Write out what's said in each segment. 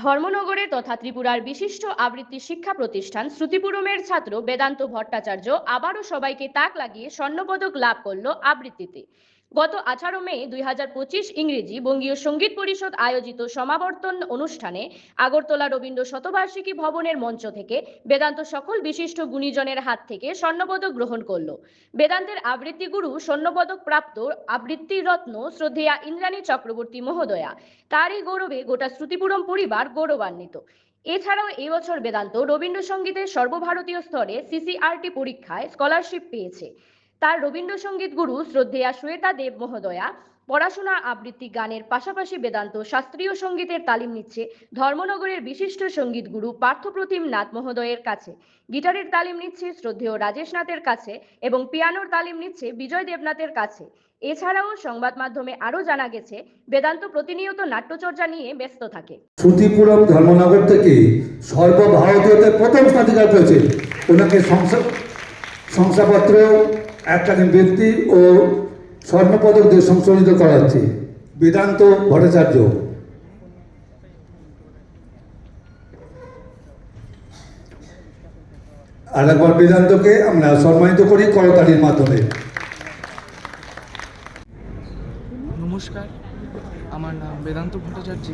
ধর্মনগরে তথা ত্রিপুরার বিশিষ্ট আবৃত্তি শিক্ষা প্রতিষ্ঠান শ্রুতিপুরমের ছাত্র বেদান্ত ভট্টাচার্য আবারও সবাইকে তাক লাগিয়ে স্বর্ণপদক লাভ করল আবৃত্তিতে। গত 18 মে 2025 ইংরেজি বঙ্গীয় সঙ্গীত পরিষদ আয়োজিত সমাবর্তন অনুষ্ঠানে আগরতলা রবীন্দ্র শতবার্ষিকী ভবনের মঞ্চ থেকে বেদান্ত সকল বিশিষ্ট গুণীজনের হাত থেকে স্বর্ণপদক গ্রহণ করল। বেদান্তের আবৃত্তি গুরু স্বর্ণপদক প্রাপ্ত আবৃত্তি রত্ন শ্রদ্ধেয়া ইন্দ্রাণী চক্রবর্তী মহোদয়া, তারই গৌরবে গোটা শ্রুতিপুরম পরিবার গৌরবান্বিত। এছাড়াও এই বছর বেদান্ত রবীন্দ্রসঙ্গীতের সর্বভারতীয় স্তরে সিসিআরটি পরীক্ষায় স্কলারশিপ পেয়েছে। তার রবীন্দ্রসঙ্গীত গুরু শ্রদ্ধেয়া শ্বেতা দেব মহোদয়া পড়াশোনা আবৃত্তি গানের পাশাপাশি বেদান্ত শাস্ত্রীয় সঙ্গীতের তালিম নিচ্ছে ধর্মনগরের বিশিষ্ট সঙ্গীত গুরু পার্থপ্রতিম নাথ মহোদয়ের কাছে। গিটারের তালিম নিচ্ছে শ্রদ্ধেয় রাজেশ নাথের কাছে এবং পিয়ানোর তালিম নিচ্ছে বিজয় দেবনাথের কাছে। এছাড়াও সংবাদ মাধ্যমে আরও জানা গেছে বেদান্ত প্রতিনিয়ত নাট্যচর্চা নিয়ে ব্যস্ত থাকে। শ্রুতিপুরম ধর্মনগর থেকে সর্বভারতীয়তে প্রথম স্থানাধিকার পেয়েছে। ওনাকে শংসাপত্র, এককালীন ব্যক্তি ও স্বর্ণপদক দিয়ে সংশোধিত করা হচ্ছে। বেদান্ত ভট্টাচার্য। আর একবার বেদান্তকে আমরা সম্মানিত করি করতালির মাধ্যমে। নমস্কার, আমার নাম বেদান্ত ভট্টাচার্য।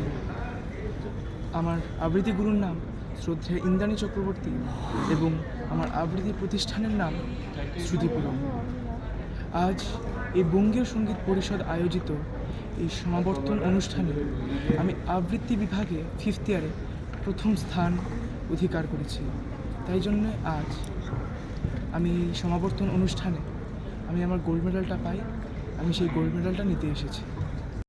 আমার আবৃত্তি গুরুর নাম শ্রদ্ধেয় ইন্দ্রাণী চক্রবর্তী এবং আমার আবৃত্তি প্রতিষ্ঠানের নাম শ্রুতিপুরম। আজ এই বঙ্গীয় সঙ্গীত পরিষদ আয়োজিত এই সমাবর্তন অনুষ্ঠানে আমি আবৃত্তি বিভাগে 5th ইয়ারে প্রথম স্থান অধিকার করেছি। তাই জন্য আজ আমি এই সমাবর্তন অনুষ্ঠানে আমি আমার গোল্ড মেডেলটা পাই। আমি সেই গোল্ড মেডেলটা নিতে এসেছি।